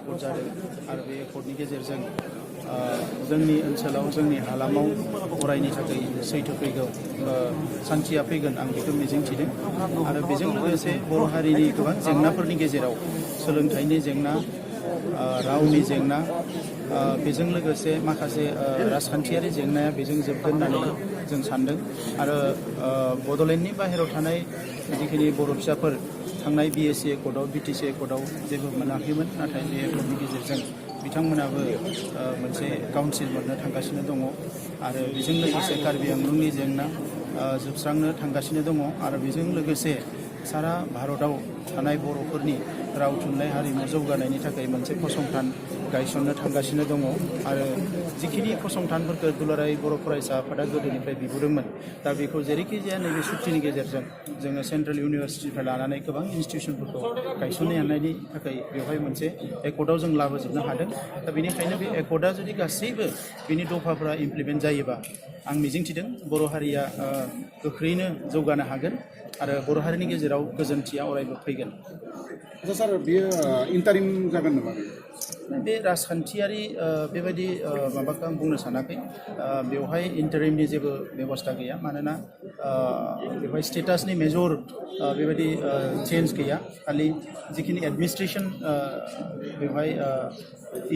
Accord जादों आरो बे एकर्डनि गेजेरजों जोंनि ओनसोलाव जोंनि हालामाव अरायनि थाखाय सैथो फैगौ सान्थिया फैगोन आं बेखौ मिजिंथिदों आरो बेजों लोगोसे बर' हारिनि गोबां जेंनाफोरनि गेजेराव सोलोंथाइनि जेंना रावनि जेंना बेजों लोगोसे माखासे राजखान्थियारि जेंनाया बेजों जोबगोन होननानै जों सान्दों आरो बड'लेण्डनि बाहेरायाव थानाय जिखिनि बर' फिसाफोर थांनाय BSc एकर्डआव BTC एकर्डआव जेबो मोनाखैमोन नाथाय बे एकर्डनि गेजेरजों बिथांमोनाबो मोनसे काउन्सिल मोननो थांगासिनो दङ आरो बेजों लोगोसे कार्बि आंलंनि जेंना जोबस्रांनो थांगासिनो दङ आरो बेजों लोगोसे सारा भारताव थानाय बर'फोरनि राव थुनलाइ हारिमु जौगानायनि थाखाय मोनसे फसंथान गायसननो थांगासिनो दङ आरो जिखिनि फसंथानफोरखौ दुलाराय बर' फरायसा आफादा गोदोनिफ्राय बिबोदोंमोन दा बेखौ जेरैखि जाया नैबे सुक्तिनि गेजेरजों जोङो सेन्ट्रेल इउनिभारसिटिनिफ्राय लानानै गोबां इनस्टिटिउसनफोरखौ गायसननो हानायनि थाखाय बेवहाय मोनसे एकर्डआव जों लाबोजोबनो हादों दा बेनिखायनो बे एकर्डआ जुदि गासैबो बिनि दफाफोरा इमप्लिमेन्ट जायोबा आं मिजिंथिदों बर' हारिया गोख्रैनो जौगानो हागोन आरो बर' हारिनि गेजेराव गोजोनथिया अरायबो फैगोन। आচ্ছা सार बियो इन्टारिम जागोन नामा? बे राजखान्थियारि बेबायदि माबाखौ आं बुंनो सानाखै बेवहाय इन्टारिमनि जेबो बेबस्था गैया मानोना बेवहाय स्टेटासनि मेजर बेबायदि चेन्ज गैया खालि जिखिनि एडमिनिस्ट्रेसन बेवहाय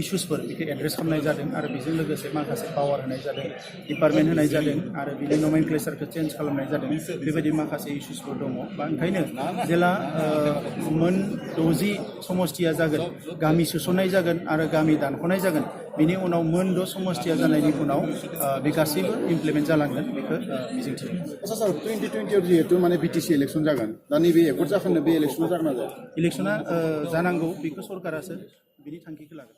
इस्युसफोर बेखौ एड्रेस खालामनाय जादों आरो बेजों लोगोसे माखासे पावार होनाय जादों डिपार्टमेन्ट होनाय जादों आरो बिनि नमेनक्लेचारखौ चेन्ज खालामनाय जादों बेबायदि माखासे इस्युसफोर दङ बा ओंखायनो जेला मोन 60 समष्टिया जागोन गामि सोसननाय जागोन आरो गामि दानख'नाय जागोन बिनि उनाव मोन 6 समष्टिया जानायनि उनाव बे गासैबो इमप्लिमेन्ट जालांगोन बेखौ मिजिंथिदों। आচ্ছা सार 2020 जिहेतु माने BTC इलेक्सन जागोन दा नैबे एकर्ड जाखांनो बे इलेक्सना जागोन ना जाया? इलेक्सना जानांगौ बेखौ सरकारासो बिनि थांखिखौ लागोन।